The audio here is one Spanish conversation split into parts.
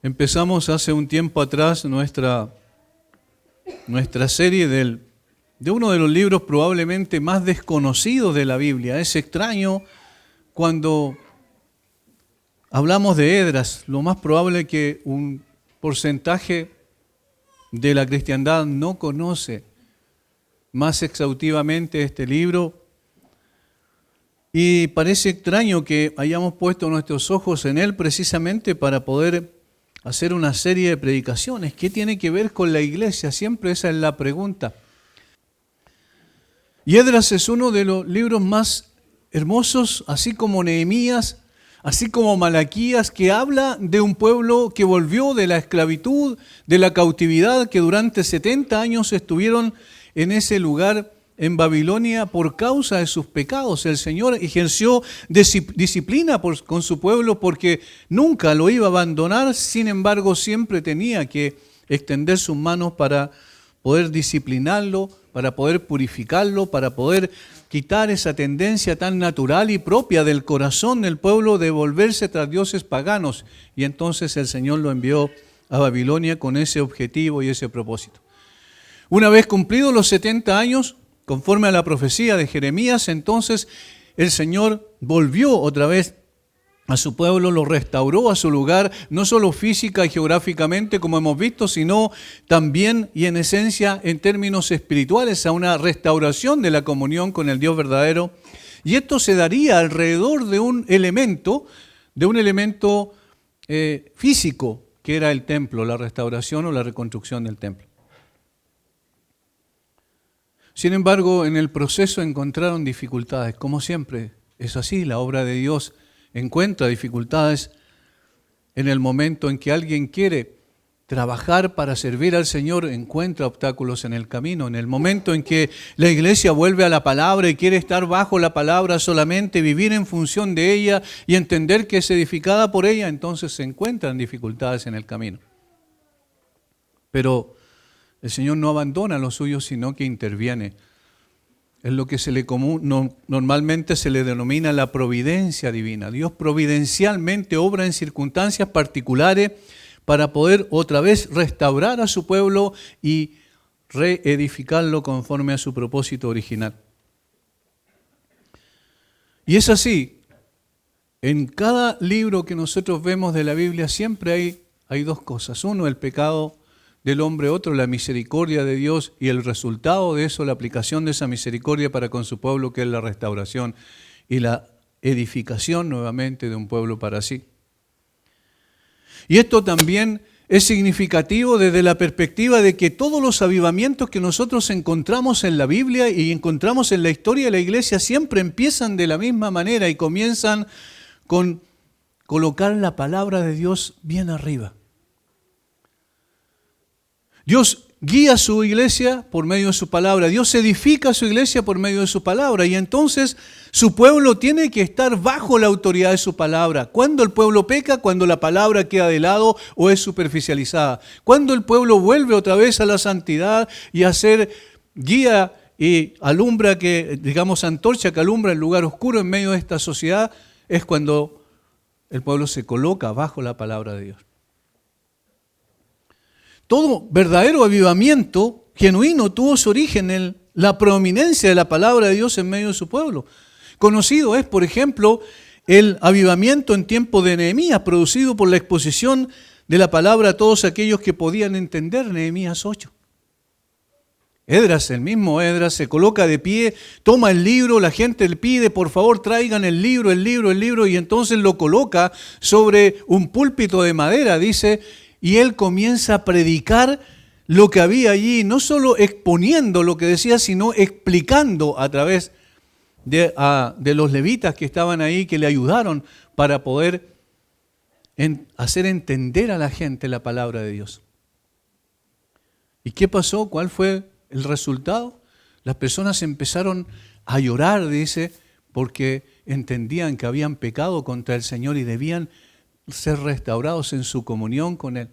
Empezamos hace un tiempo atrás nuestra serie de uno de los libros probablemente más desconocidos de la Biblia. Es extraño cuando hablamos de Esdras. Lo más probable es que un porcentaje de la cristiandad no conoce más exhaustivamente este libro. Y parece extraño que hayamos puesto nuestros ojos en él precisamente para poder hacer una serie de predicaciones. ¿Qué tiene que ver con la iglesia? Siempre esa es la pregunta. Y Esdras es uno de los libros más hermosos, así como Nehemías, así como Malaquías, que habla de un pueblo que volvió de la esclavitud, de la cautividad, que durante 70 años estuvieron en ese lugar en Babilonia por causa de sus pecados. El Señor ejerció disciplina con su pueblo porque nunca lo iba a abandonar, sin embargo siempre tenía que extender sus manos para poder disciplinarlo, para poder purificarlo, para poder quitar esa tendencia tan natural y propia del corazón del pueblo de volverse tras dioses paganos. Y entonces el Señor lo envió a Babilonia con ese objetivo y ese propósito. Una vez cumplidos los 70 años, conforme a la profecía de Jeremías, entonces el Señor volvió otra vez a su pueblo, lo restauró a su lugar, no solo física y geográficamente como hemos visto, sino también y en esencia en términos espirituales, a una restauración de la comunión con el Dios verdadero. Y esto se daría alrededor de un elemento físico, que era el templo, la restauración o la reconstrucción del templo. Sin embargo, en el proceso encontraron dificultades, como siempre es así, la obra de Dios encuentra dificultades en el momento en que alguien quiere trabajar para servir al Señor, encuentra obstáculos en el camino. En el momento en que la iglesia vuelve a la palabra y quiere estar bajo la palabra solamente, vivir en función de ella y entender que es edificada por ella, entonces se encuentran dificultades en el camino. Pero el Señor no abandona a los suyos, sino que interviene. Es lo que normalmente se le denomina la providencia divina. Dios providencialmente obra en circunstancias particulares para poder otra vez restaurar a su pueblo y reedificarlo conforme a su propósito original. Y es así. En cada libro que nosotros vemos de la Biblia siempre hay dos cosas. Uno, el pecado del hombre, otro, la misericordia de Dios y el resultado de eso, la aplicación de esa misericordia para con su pueblo, que es la restauración y la edificación nuevamente de un pueblo para sí. Y esto también es significativo desde la perspectiva de que todos los avivamientos que nosotros encontramos en la Biblia y encontramos en la historia de la iglesia siempre empiezan de la misma manera y comienzan con colocar la palabra de Dios bien arriba. Dios guía a su iglesia por medio de su palabra. Dios edifica a su iglesia por medio de su palabra. Y entonces su pueblo tiene que estar bajo la autoridad de su palabra. Cuando el pueblo peca, cuando la palabra queda de lado o es superficializada. Cuando el pueblo vuelve otra vez a la santidad y a ser guía y alumbra antorcha que alumbra el lugar oscuro en medio de esta sociedad, es cuando el pueblo se coloca bajo la palabra de Dios. Todo verdadero avivamiento genuino tuvo su origen en la prominencia de la palabra de Dios en medio de su pueblo. Conocido es, por ejemplo, el avivamiento en tiempo de Nehemías, producido por la exposición de la palabra a todos aquellos que podían entender. Nehemías 8. El mismo Esdras, se coloca de pie, toma el libro, la gente le pide, por favor traigan el libro, y entonces lo coloca sobre un púlpito de madera, dice. Y él comienza a predicar lo que había allí, no solo exponiendo lo que decía, sino explicando a través de los levitas que estaban ahí, que le ayudaron para poder hacer entender a la gente la palabra de Dios. ¿Y qué pasó? ¿Cuál fue el resultado? Las personas empezaron a llorar, dice, porque entendían que habían pecado contra el Señor y debían ser restaurados en su comunión con Él.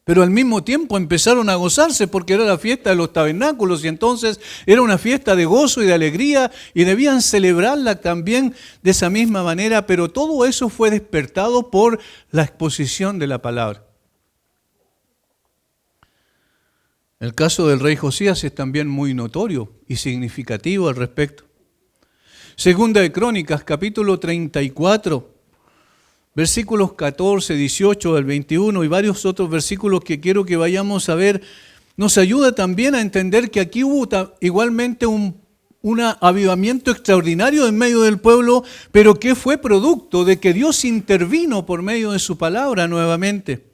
Pero al mismo tiempo empezaron a gozarse porque era la fiesta de los tabernáculos y entonces era una fiesta de gozo y de alegría y debían celebrarla también de esa misma manera, pero todo eso fue despertado por la exposición de la palabra. El caso del rey Josías es también muy notorio y significativo al respecto. Segunda de Crónicas, capítulo 34, versículos 14, 18 al 21 y varios otros versículos que quiero que vayamos a ver, nos ayuda también a entender que aquí hubo igualmente un avivamiento extraordinario en medio del pueblo, pero que fue producto de que Dios intervino por medio de su palabra nuevamente.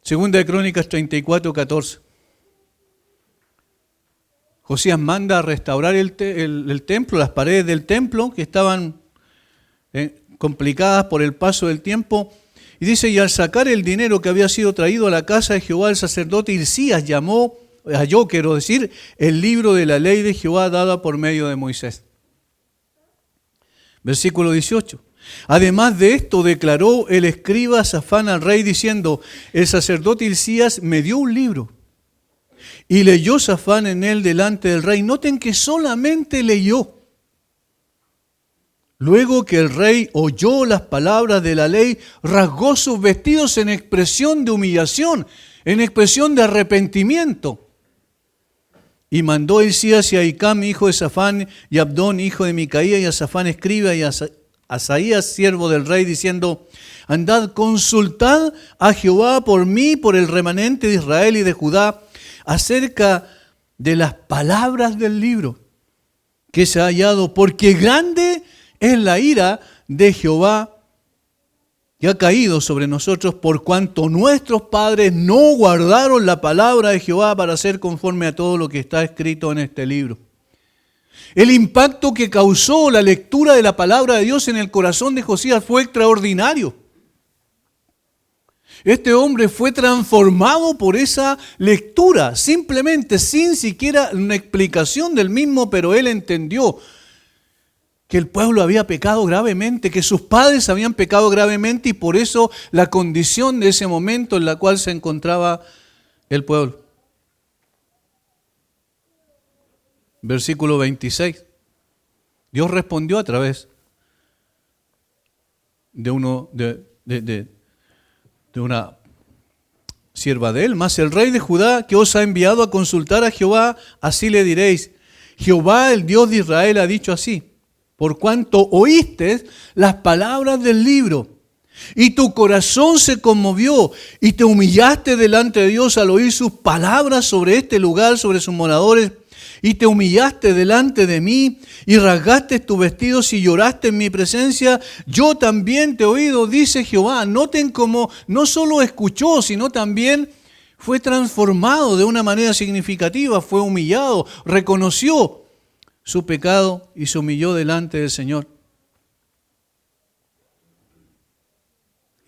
Segunda de Crónicas 34, 14. Josías manda a restaurar el templo, las paredes del templo que estaban complicadas por el paso del tiempo. Y dice, y al sacar el dinero que había sido traído a la casa de Jehová, el sacerdote Hilcías halló, quiero decir, el libro de la ley de Jehová dada por medio de Moisés. Versículo 18. Además de esto, declaró el escriba Safán al rey diciendo, el sacerdote Hilcías me dio un libro. Y leyó Safán en él delante del rey. Noten que solamente leyó. Luego que el rey oyó las palabras de la ley, rasgó sus vestidos en expresión de humillación, en expresión de arrepentimiento. Y mandó Hilcías y a Hicam, hijo de Safán, y a Abdón, hijo de Micaía, y a Safán, escriba, y a Asaías, siervo del rey, diciendo, andad, consultad a Jehová por mí, por el remanente de Israel y de Judá, acerca de las palabras del libro que se ha hallado, porque grande es la ira de Jehová que ha caído sobre nosotros por cuanto nuestros padres no guardaron la palabra de Jehová para hacer conforme a todo lo que está escrito en este libro. El impacto que causó la lectura de la palabra de Dios en el corazón de Josías fue extraordinario. Este hombre fue transformado por esa lectura, simplemente sin siquiera una explicación del mismo, pero él entendió que el pueblo había pecado gravemente, que sus padres habían pecado gravemente y por eso la condición de ese momento en la cual se encontraba el pueblo. Versículo 26. Dios respondió a través de una sierva de él. Mas el rey de Judá que os ha enviado a consultar a Jehová, así le diréis, Jehová el Dios de Israel ha dicho así, por cuanto oíste las palabras del libro, y tu corazón se conmovió, y te humillaste delante de Dios al oír sus palabras sobre este lugar, sobre sus moradores, y te humillaste delante de mí, y rasgaste tus vestidos y lloraste en mi presencia, yo también te he oído, dice Jehová. Noten cómo no solo escuchó, sino también fue transformado de una manera significativa, fue humillado, reconoció su pecado y se humilló delante del Señor.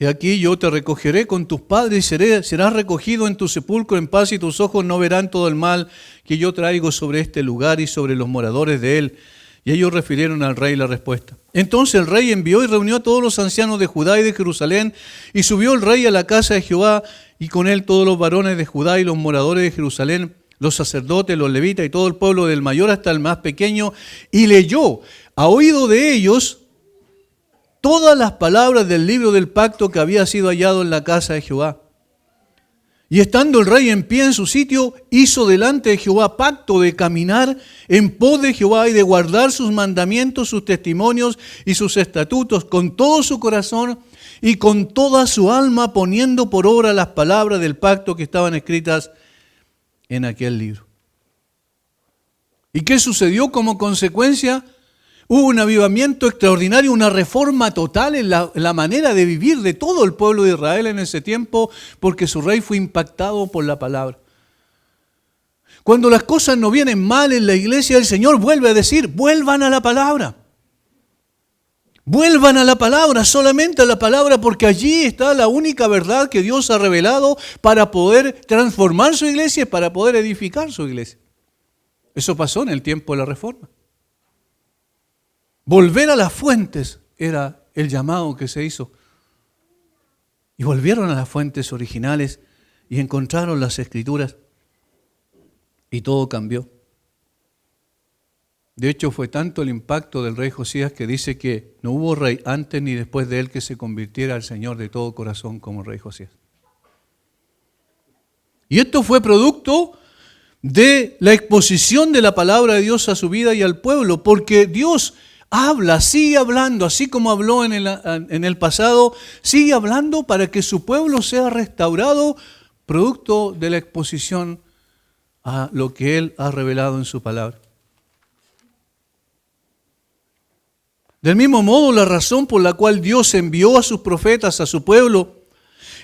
Y aquí yo te recogeré con tus padres y serás recogido en tu sepulcro en paz y tus ojos no verán todo el mal que yo traigo sobre este lugar y sobre los moradores de él. Y ellos refirieron al rey la respuesta. Entonces el rey envió y reunió a todos los ancianos de Judá y de Jerusalén y subió el rey a la casa de Jehová y con él todos los varones de Judá y los moradores de Jerusalén, los sacerdotes, los levitas y todo el pueblo del mayor hasta el más pequeño, y leyó a oído de ellos todas las palabras del libro del pacto que había sido hallado en la casa de Jehová. Y estando el rey en pie en su sitio, hizo delante de Jehová pacto de caminar en pos de Jehová y de guardar sus mandamientos, sus testimonios y sus estatutos con todo su corazón y con toda su alma, poniendo por obra las palabras del pacto que estaban escritas en aquel libro. ¿Y qué sucedió como consecuencia? Hubo un avivamiento extraordinario, una reforma total en la manera de vivir de todo el pueblo de Israel en ese tiempo, porque su rey fue impactado por la palabra. Cuando las cosas no vienen mal en la iglesia, el Señor vuelve a decir, vuelvan a la palabra. Vuelvan a la palabra, solamente a la palabra, porque allí está la única verdad que Dios ha revelado para poder transformar su iglesia y para poder edificar su iglesia. Eso pasó en el tiempo de la reforma. Volver a las fuentes era el llamado que se hizo. Y volvieron a las fuentes originales y encontraron las Escrituras y todo cambió. De hecho, fue tanto el impacto del rey Josías que dice que no hubo rey antes ni después de él que se convirtiera al Señor de todo corazón como el rey Josías. Y esto fue producto de la exposición de la palabra de Dios a su vida y al pueblo, porque Dios habla, sigue hablando, así como habló en el pasado, sigue hablando para que su pueblo sea restaurado, producto de la exposición a lo que Él ha revelado en su palabra. Del mismo modo, la razón por la cual Dios envió a sus profetas a su pueblo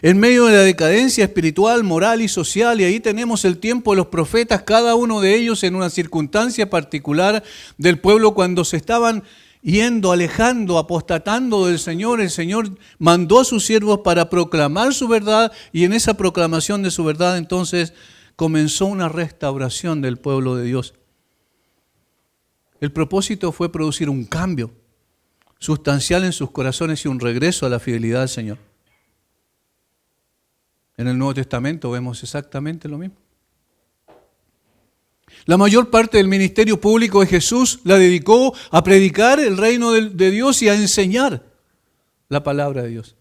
en medio de la decadencia espiritual, moral y social, y ahí tenemos el tiempo de los profetas, cada uno de ellos en una circunstancia particular del pueblo cuando se estaban yendo, alejando, apostatando del Señor. El Señor mandó a sus siervos para proclamar su verdad y en esa proclamación de su verdad entonces comenzó una restauración del pueblo de Dios. El propósito fue producir un cambio sustancial en sus corazones y un regreso a la fidelidad al Señor. En el Nuevo Testamento vemos exactamente lo mismo. La mayor parte del ministerio público de Jesús la dedicó a predicar el reino de Dios y a enseñar la palabra de Dios.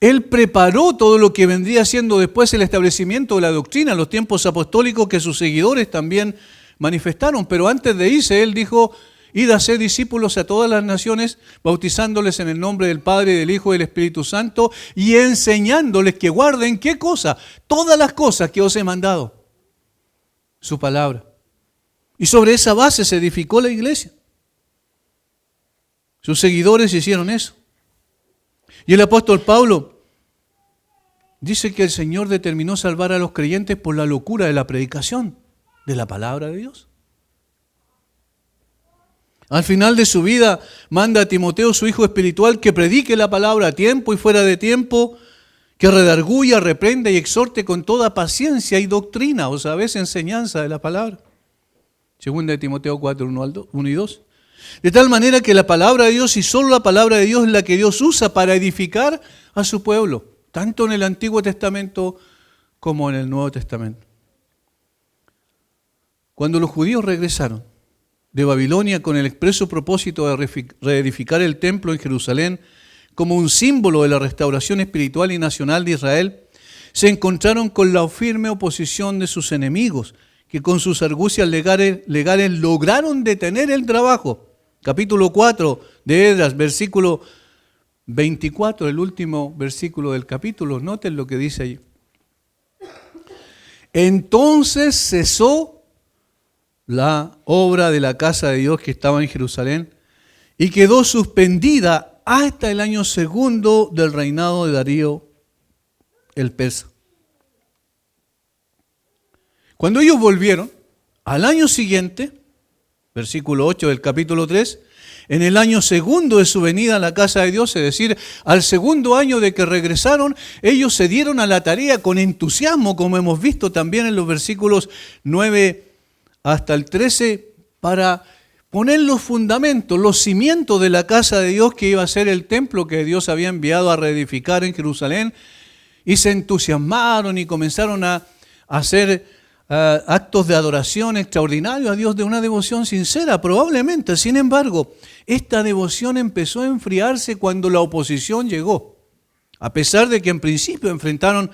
Él preparó todo lo que vendría siendo después el establecimiento de la doctrina, los tiempos apostólicos que sus seguidores también manifestaron. Pero antes de irse, Él dijo: id a hacer discípulos a todas las naciones, bautizándoles en el nombre del Padre, del Hijo y del Espíritu Santo, y enseñándoles que guarden, ¿qué cosa? Todas las cosas que os he mandado. Su palabra. Y sobre esa base se edificó la iglesia. Sus seguidores hicieron eso. Y el apóstol Pablo dice que el Señor determinó salvar a los creyentes por la locura de la predicación de la palabra de Dios. Al final de su vida manda a Timoteo, su hijo espiritual, que predique la palabra a tiempo y fuera de tiempo, que redarguya, reprenda y exhorte con toda paciencia y doctrina, o sabes, enseñanza de la palabra. Segunda de Timoteo 4, 1 y 2. De tal manera que la palabra de Dios y solo la palabra de Dios es la que Dios usa para edificar a su pueblo, tanto en el Antiguo Testamento como en el Nuevo Testamento. Cuando los judíos regresaron de Babilonia con el expreso propósito de reedificar el templo en Jerusalén como un símbolo de la restauración espiritual y nacional de Israel, se encontraron con la firme oposición de sus enemigos, que con sus argucias legales lograron detener el trabajo. Capítulo 4 de Esdras, versículo 24, el último versículo del capítulo, noten lo que dice allí. Entonces cesó la obra de la casa de Dios que estaba en Jerusalén y quedó suspendida hasta el año segundo del reinado de Darío el persa. Cuando ellos volvieron, al año siguiente, versículo 8 del capítulo 3, en el año segundo de su venida a la casa de Dios, es decir, al segundo año de que regresaron, ellos se dieron a la tarea con entusiasmo, como hemos visto también en los versículos 9 hasta el 13, para poner los fundamentos, los cimientos de la casa de Dios que iba a ser el templo que Dios había enviado a reedificar en Jerusalén, y se entusiasmaron y comenzaron a hacer actos de adoración extraordinarios a Dios, de una devoción sincera, probablemente. Sin embargo, esta devoción empezó a enfriarse cuando la oposición llegó. A pesar de que en principio enfrentaron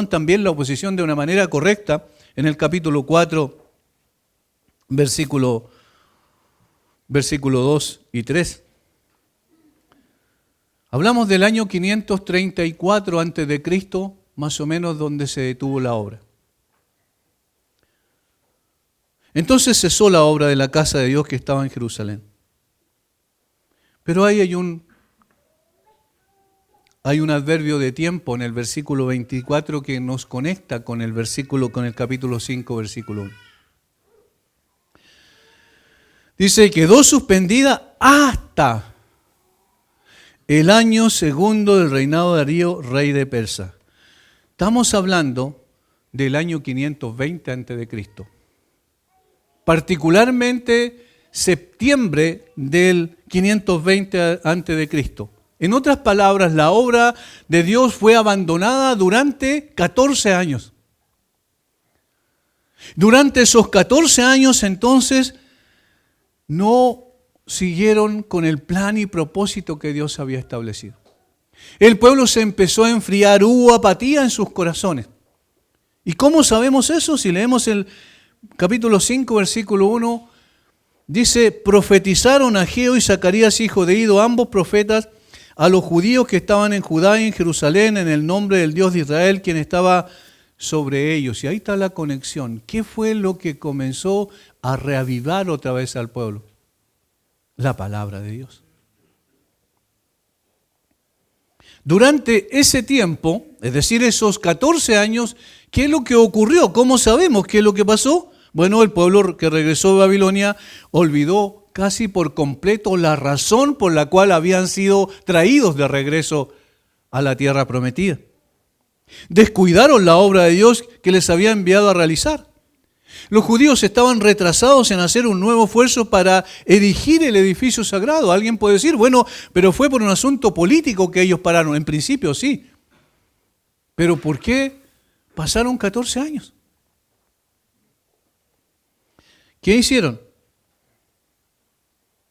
también la oposición de una manera correcta, en el capítulo 4, versículo 2 y 3. Hablamos del año 534 a.C., más o menos, donde se detuvo la obra. Entonces cesó la obra de la casa de Dios que estaba en Jerusalén. Pero ahí hay un adverbio de tiempo en el versículo 24 que nos conecta con el capítulo 5, versículo 1. Dice, quedó suspendida hasta el año segundo del reinado de Darío, rey de Persa. Estamos hablando del año 520 a.C., particularmente septiembre del 520 a.C., En otras palabras, la obra de Dios fue abandonada durante 14 años. Durante esos 14 años, entonces, no siguieron con el plan y propósito que Dios había establecido. El pueblo se empezó a enfriar, hubo apatía en sus corazones. ¿Y cómo sabemos eso? Si leemos el capítulo 5, versículo 1, dice, profetizaron Ageo y Zacarías, hijo de Ido, ambos profetas, a los judíos que estaban en Judá y en Jerusalén, en el nombre del Dios de Israel, quien estaba sobre ellos. Y ahí está la conexión. ¿Qué fue lo que comenzó a reavivar otra vez al pueblo? La palabra de Dios. Durante ese tiempo, es decir, esos 14 años, ¿qué es lo que ocurrió? ¿Cómo sabemos qué es lo que pasó? Bueno, el pueblo que regresó de Babilonia olvidó casi por completo la razón por la cual habían sido traídos de regreso a la tierra prometida. Descuidaron la obra de Dios que les había enviado a realizar. Los judíos estaban retrasados en hacer un nuevo esfuerzo para erigir el edificio sagrado. Alguien puede decir, bueno, pero fue por un asunto político que ellos pararon. En principio sí. Pero ¿por qué pasaron 14 años? ¿Qué hicieron?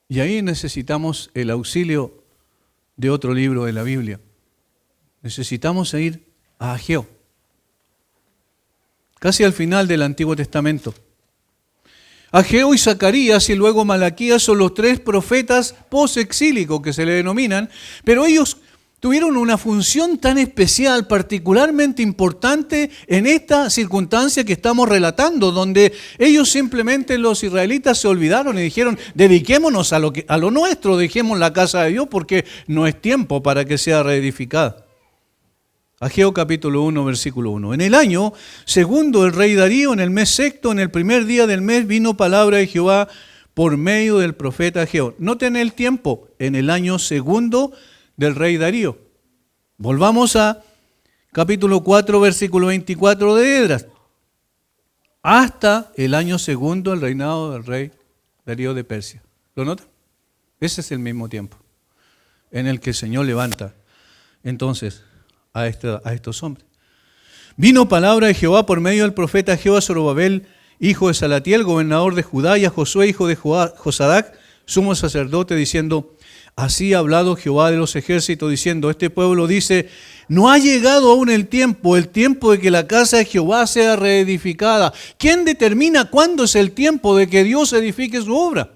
Y ahí necesitamos el auxilio de otro libro de la Biblia. Necesitamos ir a Ageo, casi al final del Antiguo Testamento. Ageo y Zacarías y luego Malaquías son los tres profetas posexílicos que se le denominan, pero ellos tuvieron una función tan especial, particularmente importante en esta circunstancia que estamos relatando, donde ellos simplemente, los israelitas, se olvidaron y dijeron, dediquémonos a lo nuestro, dejemos la casa de Dios porque no es tiempo para que sea reedificada. Ageo capítulo 1, versículo 1. En el año segundo del rey Darío, en el mes sexto, en el primer día del mes, vino palabra de Jehová por medio del profeta Ageo. Noten el tiempo, en el año segundo del rey Darío. Volvamos a capítulo 4, versículo 24 de Esdras. Hasta el año segundo del reinado del rey Darío de Persia. ¿Lo notan? Ese es el mismo tiempo en el que el Señor levanta entonces a estos hombres. Vino palabra de Jehová por medio del profeta Ageo a Zorobabel, hijo de Salatiel, gobernador de Judá, y a Josué, hijo de Josadac, sumo sacerdote, diciendo, así ha hablado Jehová de los ejércitos, diciendo, este pueblo dice, no ha llegado aún el tiempo de que la casa de Jehová sea reedificada. ¿Quién determina cuándo es el tiempo de que Dios edifique su obra?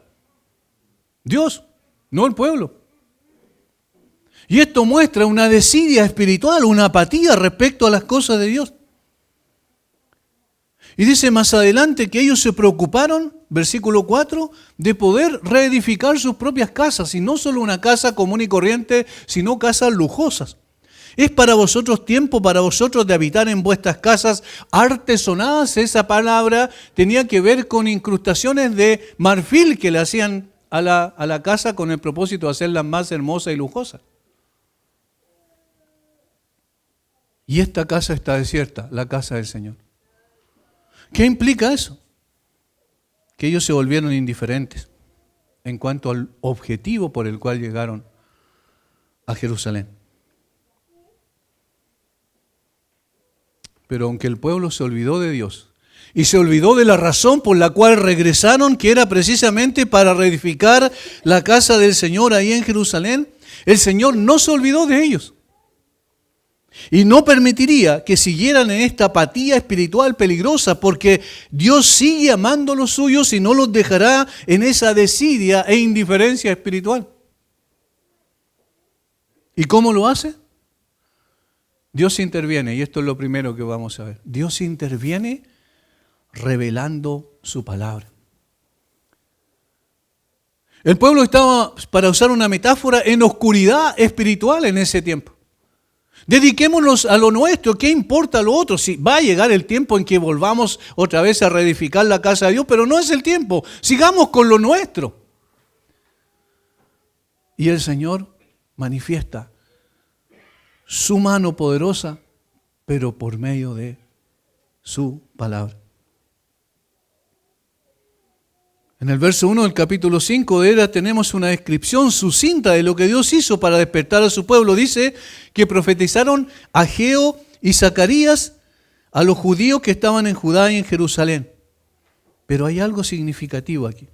Dios, no el pueblo. Y esto muestra una desidia espiritual, una apatía respecto a las cosas de Dios. Y dice más adelante que ellos se preocuparon, versículo 4, de poder reedificar sus propias casas, y no solo una casa común y corriente, sino casas lujosas. ¿Es para vosotros tiempo, para vosotros de habitar en vuestras casas artesonadas? Esa palabra tenía que ver con incrustaciones de marfil que le hacían a la casa con el propósito de hacerla más hermosa y lujosa. Y esta casa está desierta, la casa del Señor. ¿Qué implica eso? Que ellos se volvieron indiferentes en cuanto al objetivo por el cual llegaron a Jerusalén. Pero aunque el pueblo se olvidó de Dios y se olvidó de la razón por la cual regresaron, que era precisamente para reedificar la casa del Señor ahí en Jerusalén, el Señor no se olvidó de ellos. Y no permitiría que siguieran en esta apatía espiritual peligrosa, porque Dios sigue amando a los suyos y no los dejará en esa desidia e indiferencia espiritual. ¿Y cómo lo hace? Dios interviene, y esto es lo primero que vamos a ver. Dios interviene revelando su palabra. El pueblo estaba, para usar una metáfora, en oscuridad espiritual en ese tiempo. Dediquémonos a lo nuestro, ¿qué importa lo otro? Si va a llegar el tiempo en que volvamos otra vez a reedificar la casa de Dios, pero no es el tiempo, sigamos con lo nuestro. Y el Señor manifiesta su mano poderosa, pero por medio de su palabra. En el verso 1 del capítulo 5 de Esdras tenemos una descripción sucinta de lo que Dios hizo para despertar a su pueblo. Dice que profetizaron Ageo y Zacarías a los judíos que estaban en Judá y en Jerusalén. Pero hay algo significativo aquí.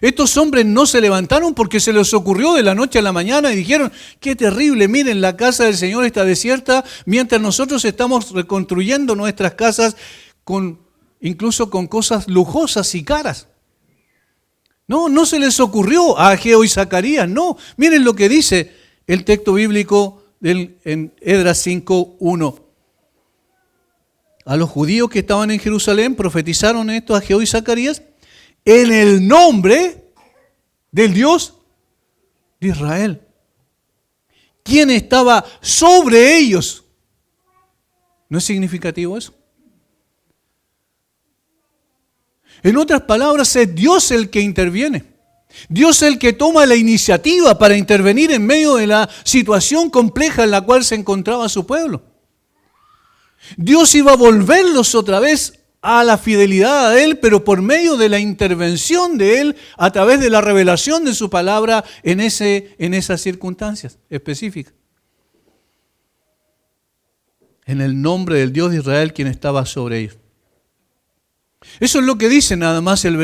Estos hombres no se levantaron porque se les ocurrió de la noche a la mañana y dijeron, qué terrible, miren, la casa del Señor está desierta, mientras nosotros estamos reconstruyendo nuestras casas incluso con cosas lujosas y caras. No se les ocurrió a Ageo y Zacarías, no. Miren lo que dice el texto bíblico en Esdras 5:1. A los judíos que estaban en Jerusalén profetizaron esto a Ageo y Zacarías en el nombre del Dios de Israel, quien estaba sobre ellos. ¿No es significativo eso? En otras palabras, es Dios el que interviene. Dios es el que toma la iniciativa para intervenir en medio de la situación compleja en la cual se encontraba su pueblo. Dios iba a volverlos otra vez a la fidelidad a Él, pero por medio de la intervención de Él, a través de la revelación de su palabra en esas circunstancias específicas. En el nombre del Dios de Israel, quien estaba sobre ellos. Eso es lo que dice nada más el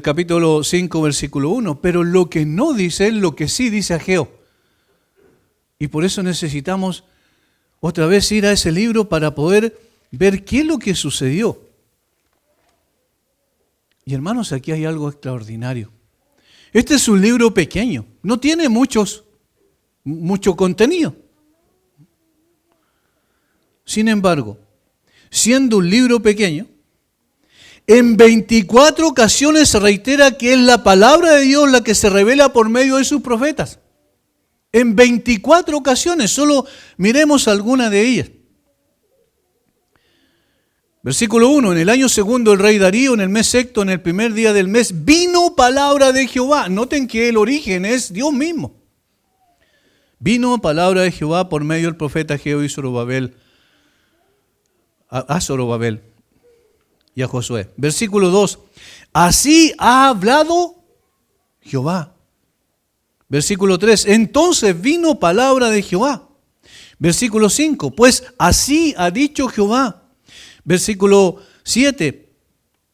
capítulo 5, versículo 1. Pero lo que no dice es lo que sí dice Ageo. Y por eso necesitamos otra vez ir a ese libro para poder ver qué es lo que sucedió. Y hermanos, aquí hay algo extraordinario. Este es un libro pequeño, no tiene mucho contenido. Sin embargo, siendo un libro pequeño, en 24 ocasiones se reitera que es la palabra de Dios la que se revela por medio de sus profetas. En 24 ocasiones, solo miremos alguna de ellas. Versículo 1, en el año segundo del rey Darío, en el mes sexto, en el primer día del mes, vino palabra de Jehová. Noten que el origen es Dios mismo. Vino palabra de Jehová por medio del profeta Ageo y Zorobabel, a Zorobabel y a Josué. Versículo 2, así ha hablado Jehová. Versículo 3, entonces vino palabra de Jehová. Versículo 5, pues así ha dicho Jehová. Versículo 7,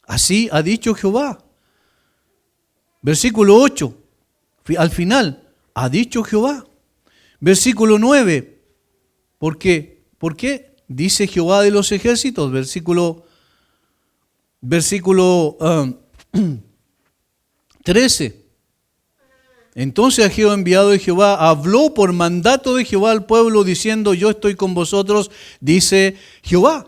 así ha dicho Jehová. Versículo 8, al final, ha dicho Jehová. Versículo 9, ¿por qué? ¿Por qué? Dice Jehová de los ejércitos. Versículo 13. Entonces Ageo, enviado de Jehová, habló por mandato de Jehová al pueblo diciendo, yo estoy con vosotros, dice Jehová.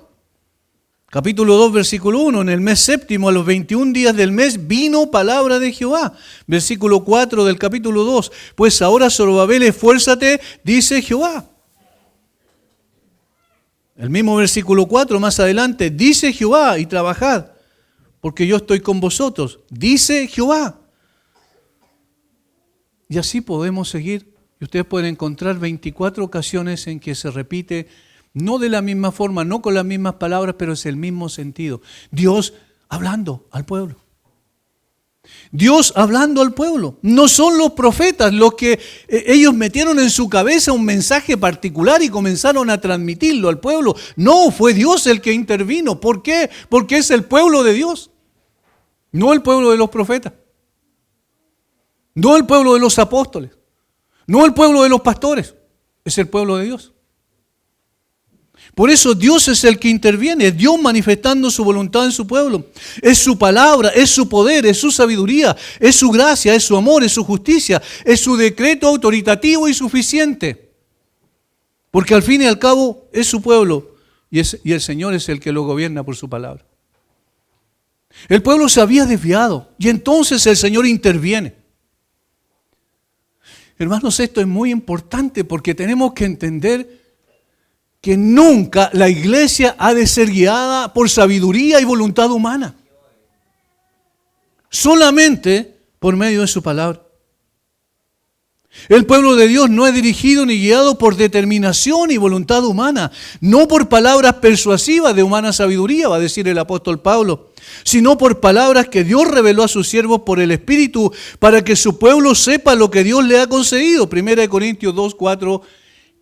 Capítulo 2, versículo 1, en el mes séptimo, a los 21 días del mes, vino palabra de Jehová. Versículo 4 del capítulo 2, pues ahora Zorobabel, esfuérzate, dice Jehová. El mismo versículo 4, más adelante, dice Jehová, y trabajad, porque yo estoy con vosotros, dice Jehová. Y así podemos seguir, y ustedes pueden encontrar 24 ocasiones en que se repite, no de la misma forma, no con las mismas palabras, pero es el mismo sentido. Dios hablando al pueblo. Dios hablando al pueblo. No son los profetas los que ellos metieron en su cabeza un mensaje particular y comenzaron a transmitirlo al pueblo. No, fue Dios el que intervino. ¿Por qué? Porque es el pueblo de Dios, no el pueblo de los profetas. No el pueblo de los apóstoles, no el pueblo de los pastores, es el pueblo de Dios. Por eso Dios es el que interviene, es Dios manifestando su voluntad en su pueblo. Es su palabra, es su poder, es su sabiduría, es su gracia, es su amor, es su justicia, es su decreto autoritativo y suficiente. Porque al fin y al cabo es su pueblo y el Señor es el que lo gobierna por su palabra. El pueblo se había desviado y entonces el Señor interviene. Hermanos, esto es muy importante porque tenemos que entender que nunca la iglesia ha de ser guiada por sabiduría y voluntad humana. Solamente por medio de su palabra. El pueblo de Dios no es dirigido ni guiado por determinación y voluntad humana, no por palabras persuasivas de humana sabiduría, va a decir el apóstol Pablo, sino por palabras que Dios reveló a sus siervos por el Espíritu, para que su pueblo sepa lo que Dios le ha concedido. 1 Corintios 2, 4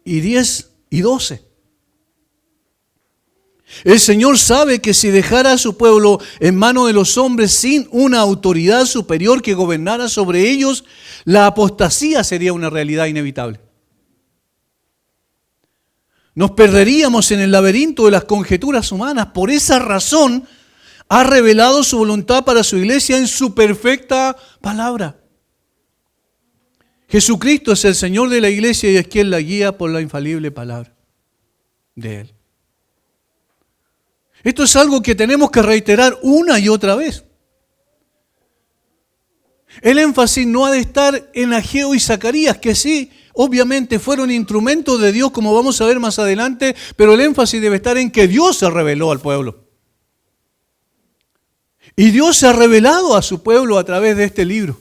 y 10 y 12. El Señor sabe que si dejara a su pueblo en manos de los hombres sin una autoridad superior que gobernara sobre ellos, la apostasía sería una realidad inevitable. Nos perderíamos en el laberinto de las conjeturas humanas. Por esa razón, ha revelado su voluntad para su iglesia en su perfecta palabra. Jesucristo es el Señor de la iglesia y es quien la guía por la infalible palabra de Él. Esto es algo que tenemos que reiterar una y otra vez. El énfasis no ha de estar en Ageo y Zacarías, que sí, obviamente fueron instrumentos de Dios, como vamos a ver más adelante, pero el énfasis debe estar en que Dios se reveló al pueblo. Y Dios se ha revelado a su pueblo a través de este libro.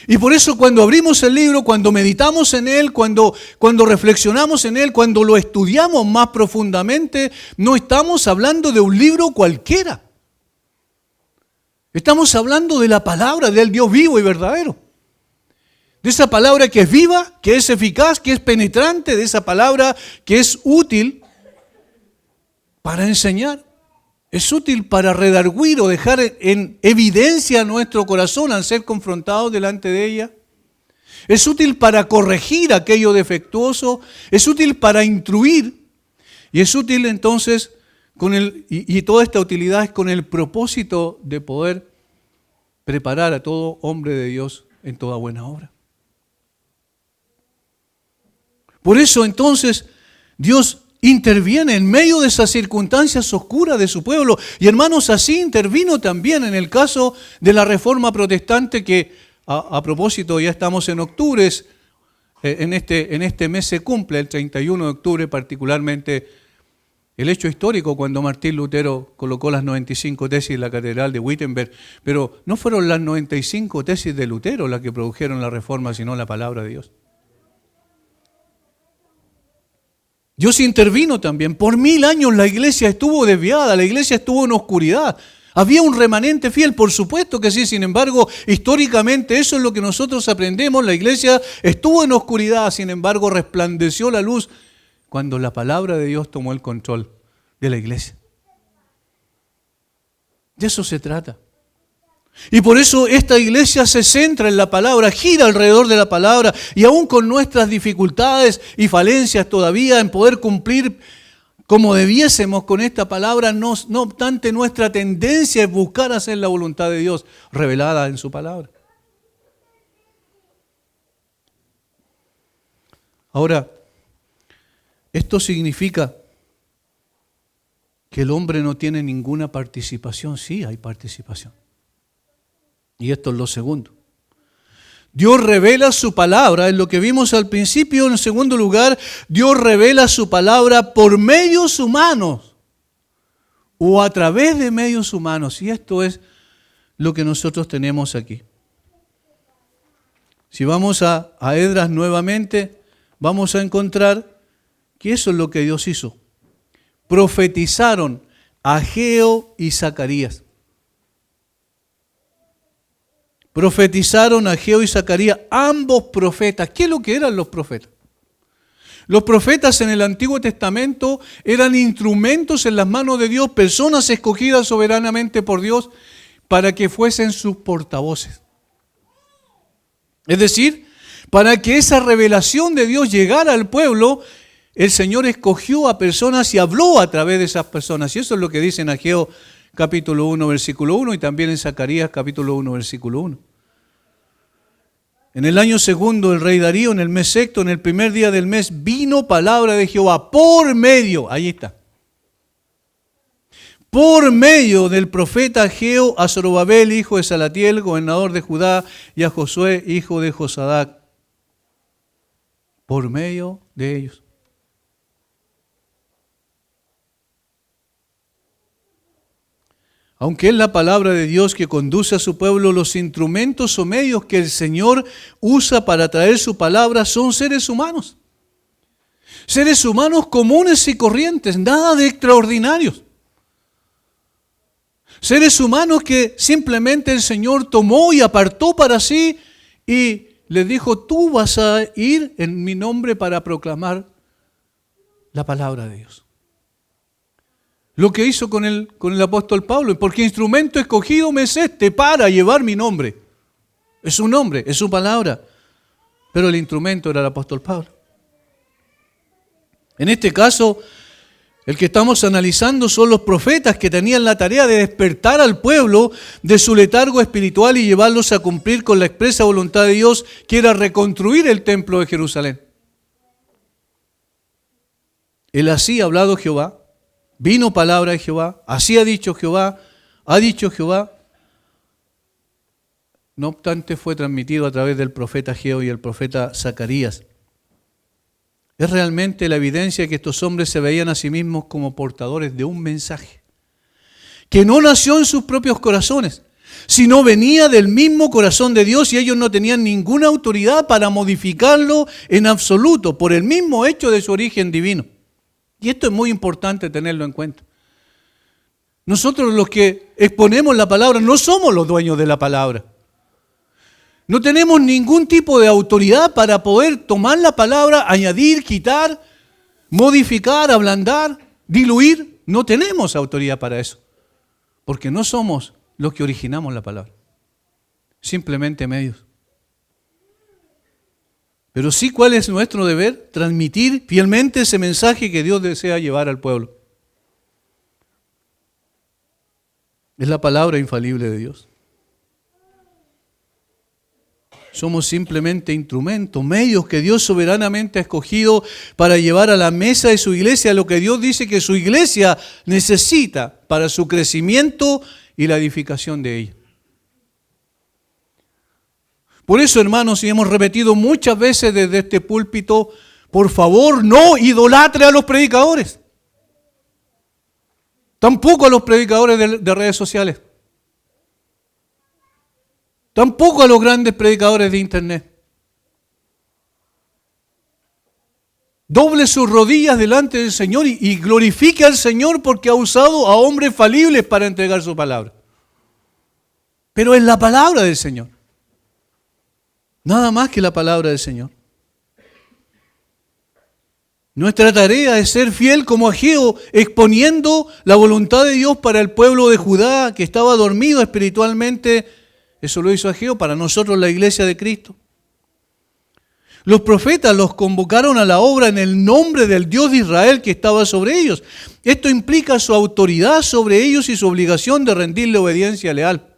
Y por eso cuando abrimos el libro, cuando meditamos en él, cuando reflexionamos en él, cuando lo estudiamos más profundamente, no estamos hablando de un libro cualquiera. Estamos hablando de la palabra del Dios vivo y verdadero. De esa palabra que es viva, que es eficaz, que es penetrante, de esa palabra que es útil para enseñar. Es útil para redarguir o dejar en evidencia nuestro corazón al ser confrontados delante de ella. Es útil para corregir aquello defectuoso. Es útil para instruir. Y es útil entonces, y toda esta utilidad es con el propósito de poder preparar a todo hombre de Dios en toda buena obra. Por eso entonces Dios interviene en medio de esas circunstancias oscuras de su pueblo. Y hermanos, así intervino también en el caso de la Reforma Protestante, que a propósito ya estamos en octubre, en este mes se cumple, el 31 de octubre particularmente, el hecho histórico cuando Martín Lutero colocó las 95 tesis en la Catedral de Wittenberg. Pero no fueron las 95 tesis de Lutero las que produjeron la Reforma, sino la palabra de Dios. Dios intervino también. Por 1000 años la iglesia estuvo desviada, la iglesia estuvo en oscuridad. ¿Había un remanente fiel? Por supuesto que sí. Sin embargo, históricamente eso es lo que nosotros aprendemos. La iglesia estuvo en oscuridad, sin embargo resplandeció la luz cuando la palabra de Dios tomó el control de la iglesia. De eso se trata. Y por eso esta iglesia se centra en la palabra, gira alrededor de la palabra, y aún con nuestras dificultades y falencias todavía en poder cumplir como debiésemos con esta palabra, no obstante nuestra tendencia es buscar hacer la voluntad de Dios revelada en su palabra. Ahora, esto significa que el hombre no tiene ninguna participación. Sí, hay participación. Y esto es lo segundo. Dios revela su palabra, es lo que vimos al principio. En segundo lugar, Dios revela su palabra por medios humanos o a través de medios humanos. Y esto es lo que nosotros tenemos aquí. Si vamos a Esdras nuevamente, vamos a encontrar que eso es lo que Dios hizo. Profetizaron Ageo y Zacarías. Profetizaron Ageo y Zacarías, ambos profetas. ¿Qué es lo que eran los profetas? Los profetas en el Antiguo Testamento eran instrumentos en las manos de Dios, personas escogidas soberanamente por Dios para que fuesen sus portavoces. Es decir, para que esa revelación de Dios llegara al pueblo, el Señor escogió a personas y habló a través de esas personas. Y eso es lo que dice en Ageo capítulo 1, versículo 1, y también en Zacarías capítulo 1, versículo 1. En el año segundo del rey Darío, en el mes sexto, en el primer día del mes, vino palabra de Jehová por medio, ahí está, por medio del profeta Ageo a Zorobabel, hijo de Salatiel, gobernador de Judá, y a Josué, hijo de Josadac, por medio de ellos. Aunque es la palabra de Dios que conduce a su pueblo, los instrumentos o medios que el Señor usa para traer su palabra son seres humanos. Seres humanos comunes y corrientes, nada de extraordinarios. Seres humanos que simplemente el Señor tomó y apartó para sí y les dijo, tú vas a ir en mi nombre para proclamar la palabra de Dios. Lo que hizo con el apóstol Pablo, porque instrumento escogido me es este para llevar mi nombre. Es su nombre, es su palabra. Pero el instrumento era el apóstol Pablo. En este caso, el que estamos analizando son los profetas que tenían la tarea de despertar al pueblo de su letargo espiritual y llevarlos a cumplir con la expresa voluntad de Dios, que era reconstruir el templo de Jerusalén. El así ha hablado Jehová, vino palabra de Jehová, así ha dicho Jehová, ha dicho Jehová. No obstante, fue transmitido a través del profeta Ageo y el profeta Zacarías. Es realmente la evidencia que estos hombres se veían a sí mismos como portadores de un mensaje que no nació en sus propios corazones, sino venía del mismo corazón de Dios, y ellos no tenían ninguna autoridad para modificarlo en absoluto por el mismo hecho de su origen divino. Y esto es muy importante tenerlo en cuenta. Nosotros los que exponemos la palabra no somos los dueños de la palabra. No tenemos ningún tipo de autoridad para poder tomar la palabra, añadir, quitar, modificar, ablandar, diluir. No tenemos autoridad para eso, porque no somos los que originamos la palabra, simplemente medios. Pero sí, ¿cuál es nuestro deber? Transmitir fielmente ese mensaje que Dios desea llevar al pueblo. Es la palabra infalible de Dios. Somos simplemente instrumentos, medios que Dios soberanamente ha escogido para llevar a la mesa de su iglesia lo que Dios dice que su iglesia necesita para su crecimiento y la edificación de ella. Por eso, hermanos, y hemos repetido muchas veces desde este púlpito, por favor, no idolatre a los predicadores. Tampoco a los predicadores de redes sociales. Tampoco a los grandes predicadores de internet. Doble sus rodillas delante del Señor y glorifique al Señor porque ha usado a hombres falibles para entregar su palabra. Pero es la palabra del Señor. Nada más que la palabra del Señor. Nuestra tarea es ser fiel como Ageo, exponiendo la voluntad de Dios para el pueblo de Judá que estaba dormido espiritualmente. Eso lo hizo Ageo, para nosotros la iglesia de Cristo. Los profetas los convocaron a la obra en el nombre del Dios de Israel que estaba sobre ellos. Esto implica su autoridad sobre ellos y su obligación de rendirle obediencia leal.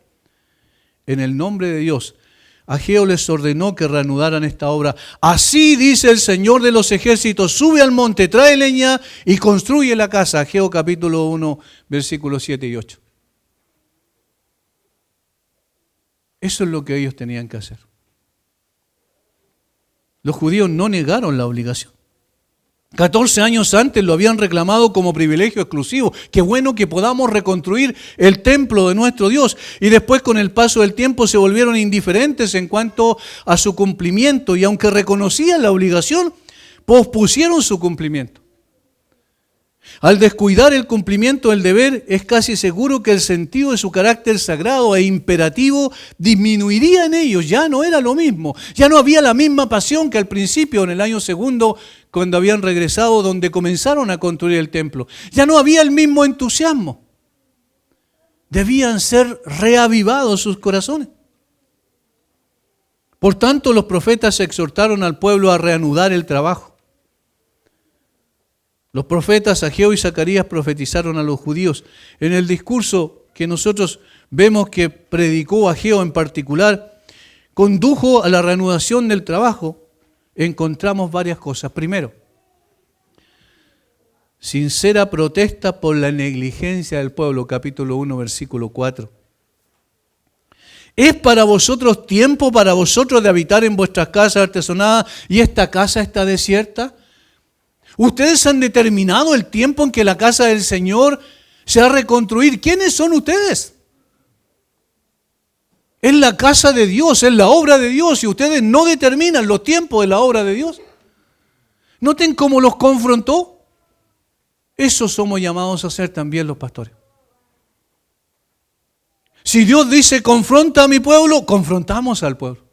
En el nombre de Dios, Ageo les ordenó que reanudaran esta obra. Así dice el Señor de los ejércitos, sube al monte, trae leña y construye la casa. Ageo capítulo 1, versículos 7 y 8. Eso es lo que ellos tenían que hacer. Los judíos no negaron la obligación. 14 años antes lo habían reclamado como privilegio exclusivo. Qué bueno que podamos reconstruir el templo de nuestro Dios. Y después, con el paso del tiempo, se volvieron indiferentes en cuanto a su cumplimiento. Y aunque reconocían la obligación, pospusieron su cumplimiento. Al descuidar el cumplimiento del deber, es casi seguro que el sentido de su carácter sagrado e imperativo disminuiría en ellos. Ya no era lo mismo. Ya no había la misma pasión que al principio, en el año segundo, cuando habían regresado, donde comenzaron a construir el templo. Ya no había el mismo entusiasmo. Debían ser reavivados sus corazones. Por tanto, los profetas exhortaron al pueblo a reanudar el trabajo. Los profetas Ageo y Zacarías profetizaron a los judíos. En el discurso que nosotros vemos que predicó Ageo en particular, condujo a la reanudación del trabajo. Encontramos varias cosas. Primero, sincera protesta por la negligencia del pueblo, capítulo 1, versículo 4. ¿Es para vosotros tiempo para vosotros de habitar en vuestras casas artesonadas y esta casa está desierta? Ustedes han determinado el tiempo en que la casa del Señor se va a reconstruir. ¿Quiénes son ustedes? Es la casa de Dios, es la obra de Dios, y ustedes no determinan los tiempos de la obra de Dios. Noten cómo los confrontó. Eso somos llamados a hacer también los pastores. Si Dios dice confronta a mi pueblo, confrontamos al pueblo.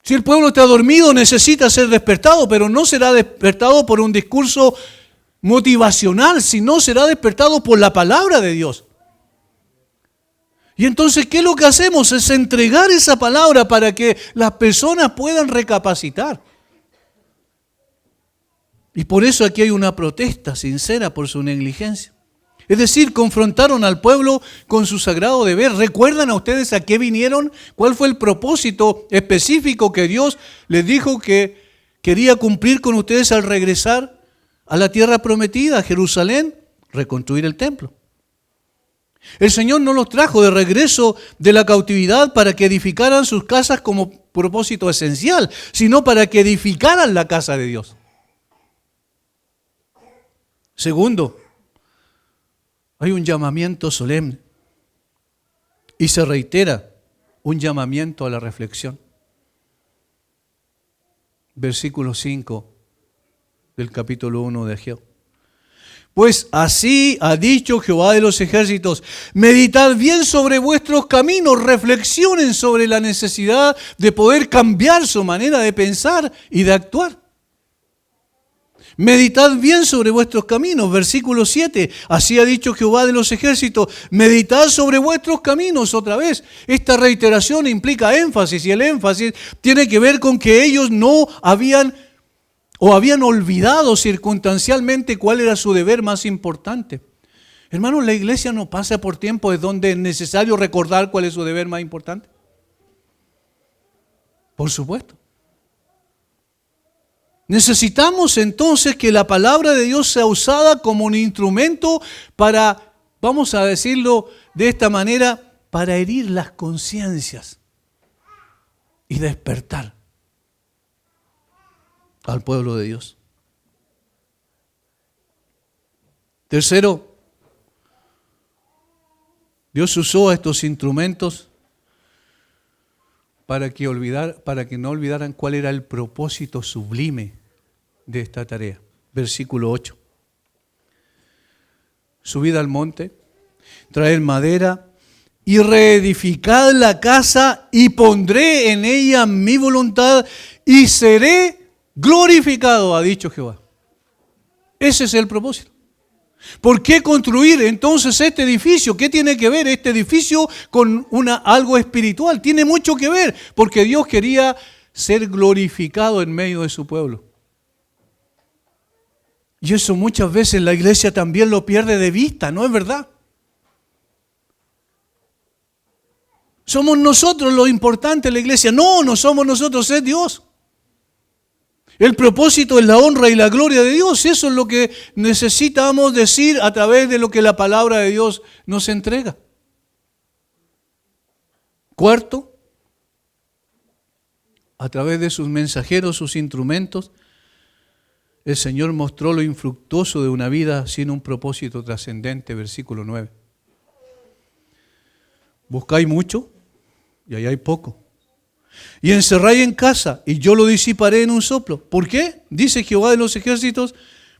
Si el pueblo está dormido, necesita ser despertado, pero no será despertado por un discurso motivacional, sino será despertado por la palabra de Dios. Y entonces, ¿qué es lo que hacemos? Es entregar esa palabra para que las personas puedan recapacitar. Y por eso aquí hay una protesta sincera por su negligencia. Es decir, confrontaron al pueblo con su sagrado deber. ¿Recuerdan a ustedes a qué vinieron? ¿Cuál fue el propósito específico que Dios les dijo que quería cumplir con ustedes al regresar a la tierra prometida, a Jerusalén? Reconstruir el templo. El Señor no los trajo de regreso de la cautividad para que edificaran sus casas como propósito esencial, sino para que edificaran la casa de Dios. Segundo, hay un llamamiento solemne y se reitera un llamamiento a la reflexión. Versículo 5 del capítulo 1 de Ageo. Pues así ha dicho Jehová de los ejércitos, meditad bien sobre vuestros caminos, reflexionen sobre la necesidad de poder cambiar su manera de pensar y de actuar. Meditad bien sobre vuestros caminos, versículo 7, así ha dicho Jehová de los ejércitos, meditad sobre vuestros caminos. Otra vez, esta reiteración implica énfasis y el énfasis tiene que ver con que ellos no habían olvidado circunstancialmente cuál era su deber más importante. Hermanos, la iglesia no pasa por tiempos donde es necesario recordar cuál es su deber más importante. Por supuesto. Necesitamos entonces que la palabra de Dios sea usada como un instrumento para, vamos a decirlo de esta manera, para herir las conciencias y despertar al pueblo de Dios. Tercero, Dios usó a estos instrumentos para que no olvidaran cuál era el propósito sublime de esta tarea. Versículo 8. Subid al monte, traed madera y reedificad la casa y pondré en ella mi voluntad y seré glorificado, ha dicho Jehová. Ese es el propósito. ¿Por qué construir entonces este edificio? ¿Qué tiene que ver este edificio con algo espiritual? Tiene mucho que ver, porque Dios quería ser glorificado en medio de su pueblo. Y eso muchas veces la iglesia también lo pierde de vista, ¿no es verdad? Somos nosotros lo importante en la iglesia. No, no somos nosotros, es Dios. El propósito es la honra y la gloria de Dios. Eso es lo que necesitamos decir a través de lo que la palabra de Dios nos entrega. Cuarto, a través de sus mensajeros, sus instrumentos, el Señor mostró lo infructuoso de una vida sin un propósito trascendente, versículo 9. Buscáis mucho y allá hay poco. Y encerráis en casa y yo lo disiparé en un soplo. ¿Por qué? Dice Jehová de los ejércitos,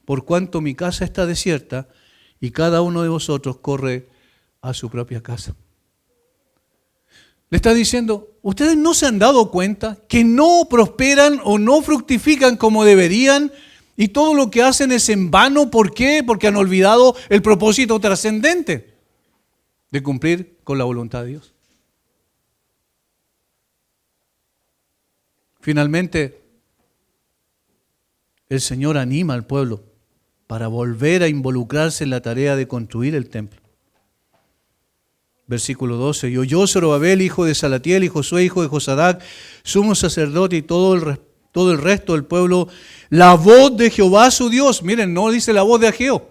por cuanto mi casa está desierta y cada uno de vosotros corre a su propia casa. Le está diciendo, ¿ustedes no se han dado cuenta que no prosperan o no fructifican como deberían? Y todo lo que hacen es en vano. ¿Por qué? Porque han olvidado el propósito trascendente de cumplir con la voluntad de Dios. Finalmente, el Señor anima al pueblo para volver a involucrarse en la tarea de construir el templo. Versículo 12, y oyó Zorobabel, hijo de Salatiel, y Josué, hijo de Josadac, sumo sacerdote y todo el resto del pueblo, la voz de Jehová su Dios. Miren, no dice la voz de Ageo.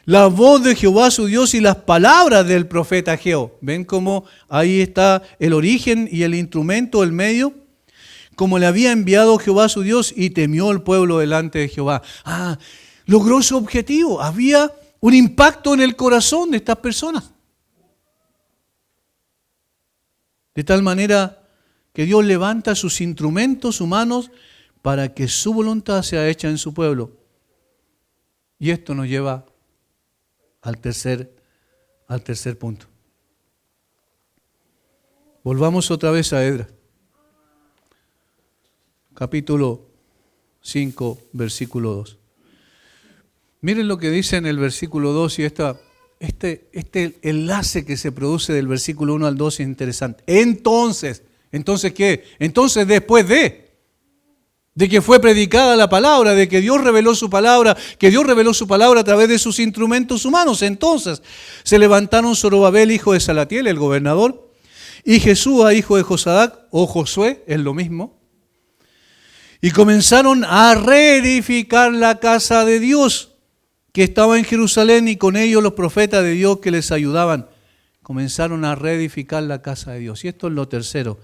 La voz de Jehová su Dios y las palabras del profeta Ageo. ¿Ven cómo ahí está el origen y el instrumento, el medio? Como le había enviado Jehová su Dios y temió el pueblo delante de Jehová. Logró su objetivo. Había un impacto en el corazón de estas personas. De tal manera que Dios levanta sus instrumentos humanos para que su voluntad sea hecha en su pueblo. Y esto nos lleva al tercer al tercer punto. Volvamos otra vez a Esdras. Capítulo 5, versículo 2. Miren lo que dice en el versículo 2 y este enlace que se produce del versículo 1 al 2 es interesante. ¿Entonces qué? Entonces después de que fue predicada la palabra, de que Dios reveló su palabra, a través de sus instrumentos humanos. Entonces se levantaron Zorobabel, hijo de Salatiel, el gobernador, y Jesúa, hijo de Josadac, o Josué, es lo mismo, y comenzaron a reedificar la casa de Dios que estaba en Jerusalén, y con ellos los profetas de Dios que les ayudaban. Comenzaron a reedificar la casa de Dios. Y esto es lo tercero.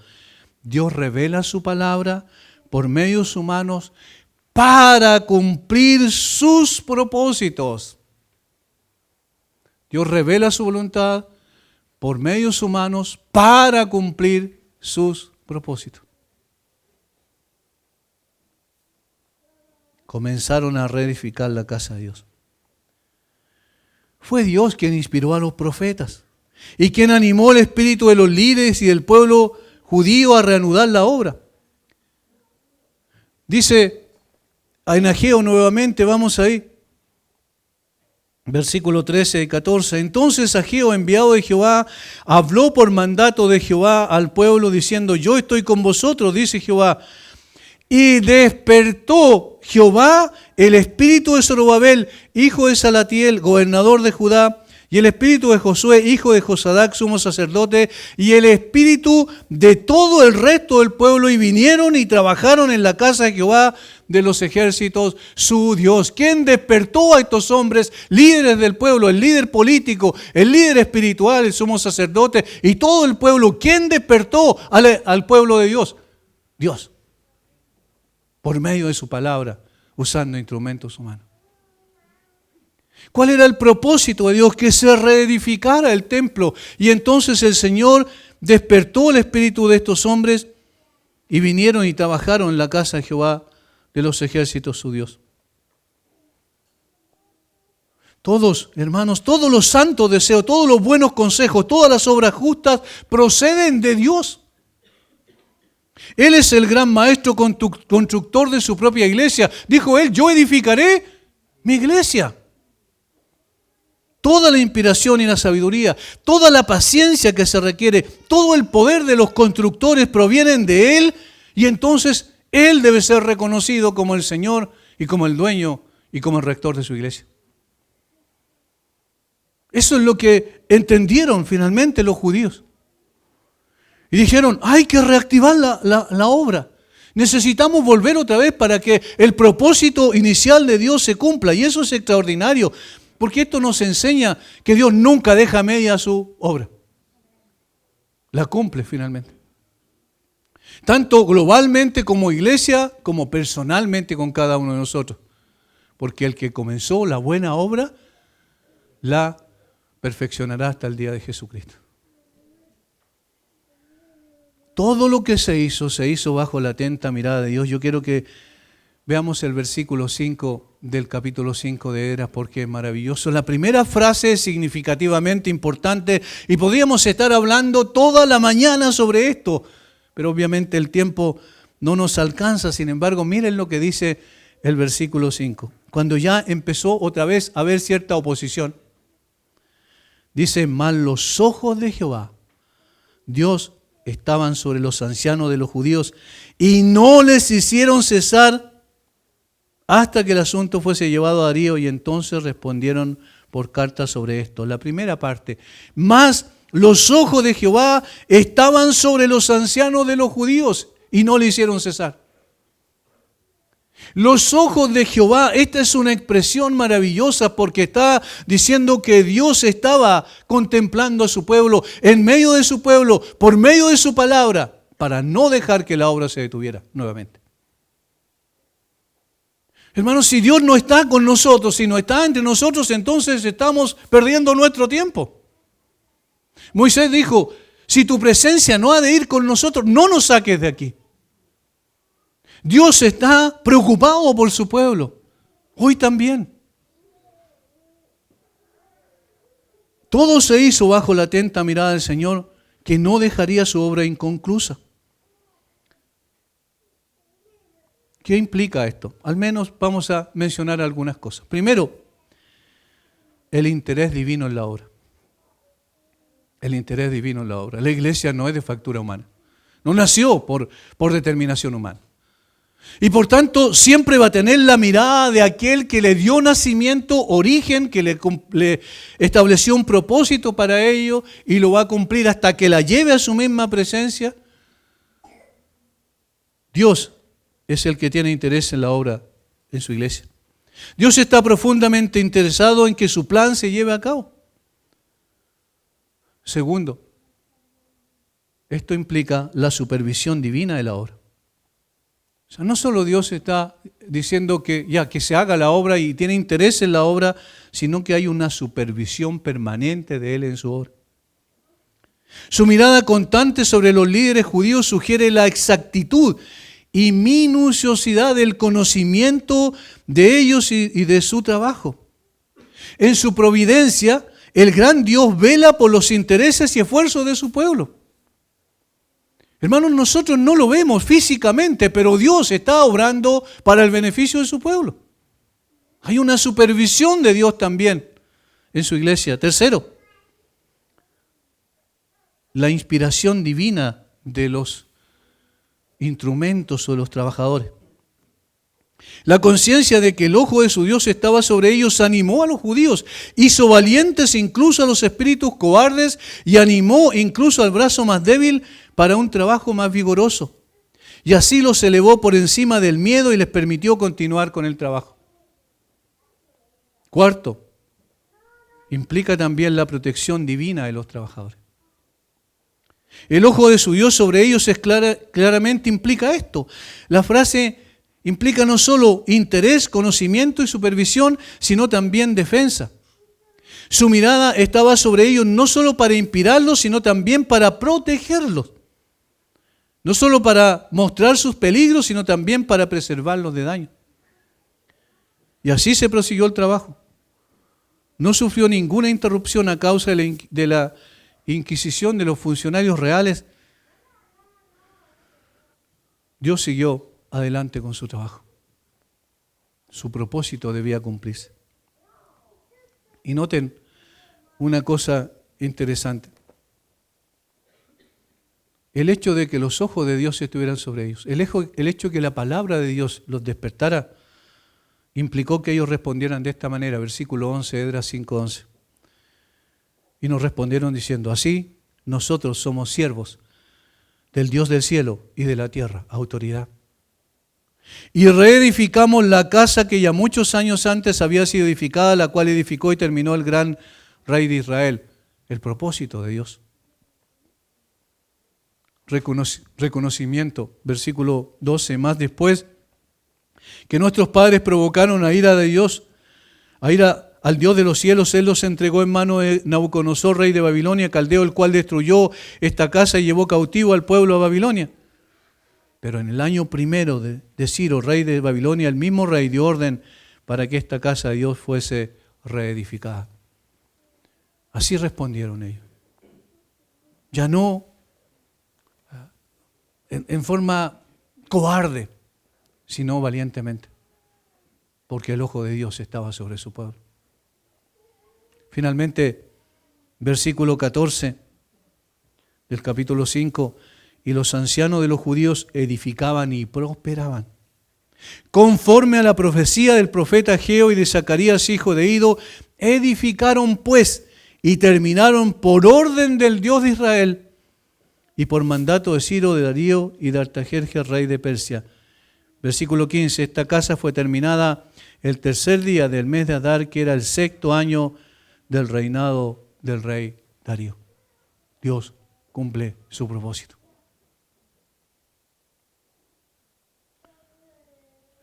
Dios revela su palabra por medios humanos para cumplir sus propósitos. Dios revela su voluntad por medios humanos para cumplir sus propósitos. Comenzaron a reedificar la casa de Dios. Fue Dios quien inspiró a los profetas y quien animó el espíritu de los líderes y del pueblo judío a reanudar la obra. Dice en Ageo nuevamente, vamos ahí, versículo 13 y 14. Entonces Ageo, enviado de Jehová, habló por mandato de Jehová al pueblo diciendo: yo estoy con vosotros, dice Jehová. Y despertó Jehová el espíritu de Zorobabel, hijo de Salatiel, gobernador de Judá, y el espíritu de Josué, hijo de Josadac, sumo sacerdote, y el espíritu de todo el resto del pueblo, y vinieron y trabajaron en la casa de Jehová de los ejércitos, su Dios. ¿Quién despertó a estos hombres, líderes del pueblo, el líder político, el líder espiritual, el sumo sacerdote y todo el pueblo? ¿Quién despertó al pueblo de Dios? Dios. Por medio de su palabra, usando instrumentos humanos. ¿Cuál era el propósito de Dios? Que se reedificara el templo. Y entonces el Señor despertó el espíritu de estos hombres y vinieron y trabajaron en la casa de Jehová de los ejércitos, su Dios. Todos, hermanos, todos los santos deseos, todos los buenos consejos, todas las obras justas proceden de Dios. Él es el gran maestro constructor de su propia iglesia. Dijo él: yo edificaré mi iglesia. Toda la inspiración y la sabiduría, toda la paciencia que se requiere, todo el poder de los constructores provienen de él, y entonces él debe ser reconocido como el Señor y como el dueño y como el rector de su iglesia. Eso es lo que entendieron finalmente los judíos. Y dijeron: hay que reactivar la obra. Necesitamos volver otra vez para que el propósito inicial de Dios se cumpla. Y eso es extraordinario, porque esto nos enseña que Dios nunca deja a media su obra. La cumple finalmente. Tanto globalmente como iglesia, como personalmente con cada uno de nosotros. Porque el que comenzó la buena obra, la perfeccionará hasta el día de Jesucristo. Todo lo que se hizo bajo la atenta mirada de Dios. Yo quiero que veamos el versículo 5 del capítulo 5 de Esdras, porque es maravilloso. La primera frase es significativamente importante y podríamos estar hablando toda la mañana sobre esto, pero obviamente el tiempo no nos alcanza. Sin embargo, miren lo que dice el versículo 5. Cuando ya empezó otra vez a haber cierta oposición, dice: mas los ojos de Jehová, Dios, estaban sobre los ancianos de los judíos y no les hicieron cesar hasta que el asunto fuese llevado a Darío, y entonces respondieron por carta sobre esto. La primera parte: mas los ojos de Jehová estaban sobre los ancianos de los judíos y no le hicieron cesar. Los ojos de Jehová, esta es una expresión maravillosa porque está diciendo que Dios estaba contemplando a su pueblo, en medio de su pueblo, por medio de su palabra, para no dejar que la obra se detuviera nuevamente. Hermanos, si Dios no está con nosotros, si no está entre nosotros, entonces estamos perdiendo nuestro tiempo. Moisés dijo: si tu presencia no ha de ir con nosotros, no nos saques de aquí. Dios está preocupado por su pueblo, hoy también. Todo se hizo bajo la atenta mirada del Señor, que no dejaría su obra inconclusa. ¿Qué implica esto? Al menos vamos a mencionar algunas cosas. Primero, el interés divino en la obra. El interés divino en la obra. La iglesia no es de factura humana. No nació por determinación humana. Y por tanto, siempre va a tener la mirada de aquel que le dio nacimiento, origen, que le estableció un propósito para ello y lo va a cumplir hasta que la lleve a su misma presencia. Dios es el que tiene interés en la obra en su iglesia. Dios está profundamente interesado en que su plan se lleve a cabo. Segundo, esto implica la supervisión divina de la obra. O sea, no solo Dios está diciendo que se haga la obra y tiene interés en la obra, sino que hay una supervisión permanente de Él en su obra. Su mirada constante sobre los líderes judíos sugiere la exactitud y minuciosidad del conocimiento de ellos y de su trabajo. En su providencia, el gran Dios vela por los intereses y esfuerzos de su pueblo. Hermanos, nosotros no lo vemos físicamente, pero Dios está obrando para el beneficio de su pueblo. Hay una supervisión de Dios también en su iglesia. Tercero, la inspiración divina de los instrumentos o de los trabajadores. La conciencia de que el ojo de su Dios estaba sobre ellos animó a los judíos, hizo valientes incluso a los espíritus cobardes y animó incluso al brazo más débil para un trabajo más vigoroso. Y así los elevó por encima del miedo y les permitió continuar con el trabajo. Cuarto, implica también la protección divina de los trabajadores. El ojo de su Dios sobre ellos claramente implica esto. La frase implica no solo interés, conocimiento y supervisión, sino también defensa. Su mirada estaba sobre ellos no solo para inspirarlos, sino también para protegerlos. No solo para mostrar sus peligros, sino también para preservarlos de daño. Y así se prosiguió el trabajo. No sufrió ninguna interrupción a causa de la inquisición de los funcionarios reales. Dios siguió adelante con su trabajo. Su propósito debía cumplirse. Y noten una cosa interesante. El hecho de que los ojos de Dios estuvieran sobre ellos, el hecho de que la palabra de Dios los despertara, implicó que ellos respondieran de esta manera. Versículo 11, Esdras 5:11. Y nos respondieron diciendo, así nosotros somos siervos del Dios del cielo y de la tierra, autoridad. Y reedificamos la casa que ya muchos años antes había sido edificada, la cual edificó y terminó el gran rey de Israel. El propósito de Dios. Reconocimiento, versículo 12, más después que nuestros padres provocaron a ira de Dios, a ira al Dios de los cielos, Él los entregó en mano de Nabucodonosor, rey de Babilonia, caldeo, el cual destruyó esta casa y llevó cautivo al pueblo a Babilonia. Pero en el año primero de Ciro, rey de Babilonia, el mismo rey dio orden para que esta casa de Dios fuese reedificada. Así respondieron ellos. Ya no en forma cobarde, sino valientemente, porque el ojo de Dios estaba sobre su pueblo. Finalmente, versículo 14 del capítulo 5, y los ancianos de los judíos edificaban y prosperaban. Conforme a la profecía del profeta Ageo y de Zacarías, hijo de Ido, edificaron pues y terminaron por orden del Dios de Israel y por mandato de Ciro, de Darío y de Artajerjes, rey de Persia. Versículo 15, esta casa fue terminada el tercer día del mes de Adar, que era el sexto año del reinado del rey Darío. Dios cumple su propósito.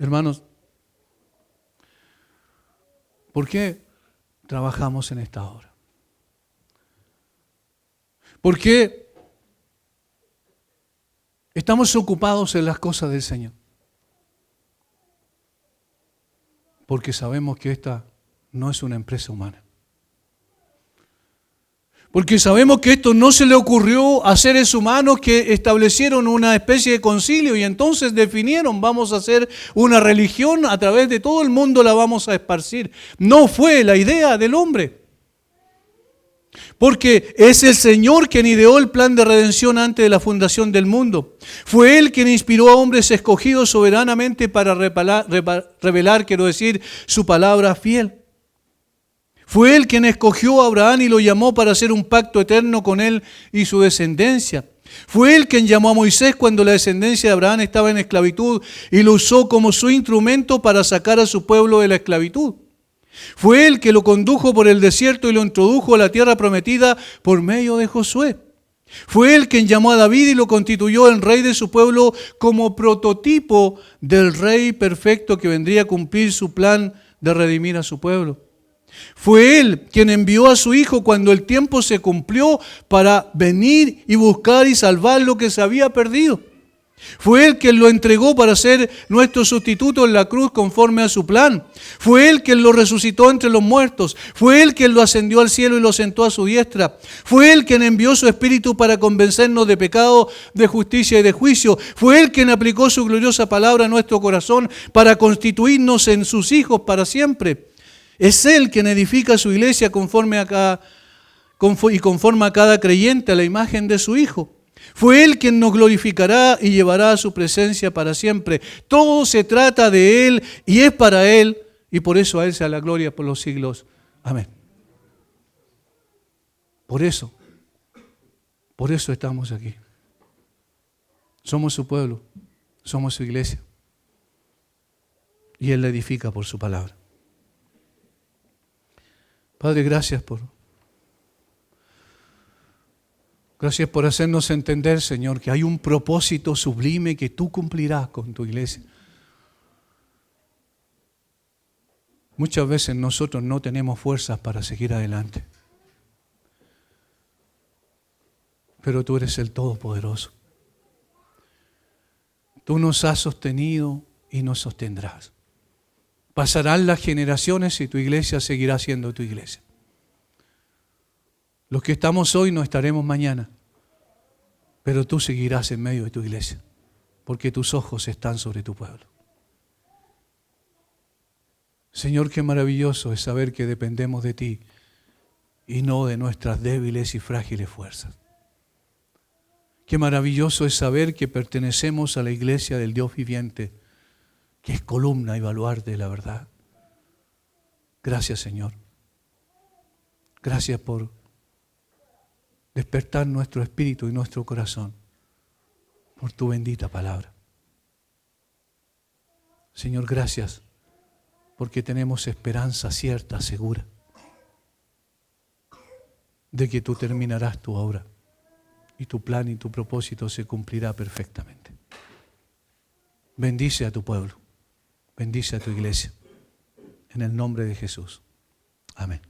Hermanos, ¿por qué trabajamos en esta obra? ¿Por qué estamos ocupados en las cosas del Señor? Porque sabemos que esta no es una empresa humana. Porque sabemos que esto no se le ocurrió a seres humanos que establecieron una especie de concilio y entonces definieron, vamos a hacer una religión, a través de todo el mundo la vamos a esparcir. No fue la idea del hombre. Porque es el Señor quien ideó el plan de redención antes de la fundación del mundo. Fue Él quien inspiró a hombres escogidos soberanamente para revelar, su palabra fiel. Fue Él quien escogió a Abraham y lo llamó para hacer un pacto eterno con él y su descendencia. Fue Él quien llamó a Moisés cuando la descendencia de Abraham estaba en esclavitud y lo usó como su instrumento para sacar a su pueblo de la esclavitud. Fue Él que lo condujo por el desierto y lo introdujo a la tierra prometida por medio de Josué. Fue Él quien llamó a David y lo constituyó en rey de su pueblo como prototipo del rey perfecto que vendría a cumplir su plan de redimir a su pueblo. Fue Él quien envió a su Hijo cuando el tiempo se cumplió para venir y buscar y salvar lo que se había perdido. Fue Él quien lo entregó para ser nuestro sustituto en la cruz conforme a su plan. Fue Él quien lo resucitó entre los muertos. Fue Él quien lo ascendió al cielo y lo sentó a su diestra. Fue Él quien envió su Espíritu para convencernos de pecado, de justicia y de juicio. Fue Él quien aplicó su gloriosa palabra a nuestro corazón para constituirnos en sus hijos para siempre. Es Él quien edifica su iglesia y conforma a cada creyente a la imagen de su Hijo. Fue Él quien nos glorificará y llevará a su presencia para siempre. Todo se trata de Él y es para Él, y por eso a Él sea la gloria por los siglos. Amén. Por eso estamos aquí. Somos su pueblo, somos su iglesia. Y Él la edifica por su palabra. Padre, gracias por hacernos entender, Señor, que hay un propósito sublime que tú cumplirás con tu iglesia. Muchas veces nosotros no tenemos fuerzas para seguir adelante. Pero tú eres el Todopoderoso. Tú nos has sostenido y nos sostendrás. Pasarán las generaciones y tu iglesia seguirá siendo tu iglesia. Los que estamos hoy no estaremos mañana, pero tú seguirás en medio de tu iglesia, porque tus ojos están sobre tu pueblo. Señor, qué maravilloso es saber que dependemos de ti y no de nuestras débiles y frágiles fuerzas. Qué maravilloso es saber que pertenecemos a la iglesia del Dios viviente, que es columna y baluarte de la verdad. Gracias, Señor. Gracias por despertar nuestro espíritu y nuestro corazón por tu bendita palabra. Señor, gracias porque tenemos esperanza cierta, segura, de que tú terminarás tu obra y tu plan y tu propósito se cumplirá perfectamente. Bendice a tu pueblo. Bendice a tu iglesia. En el nombre de Jesús. Amén.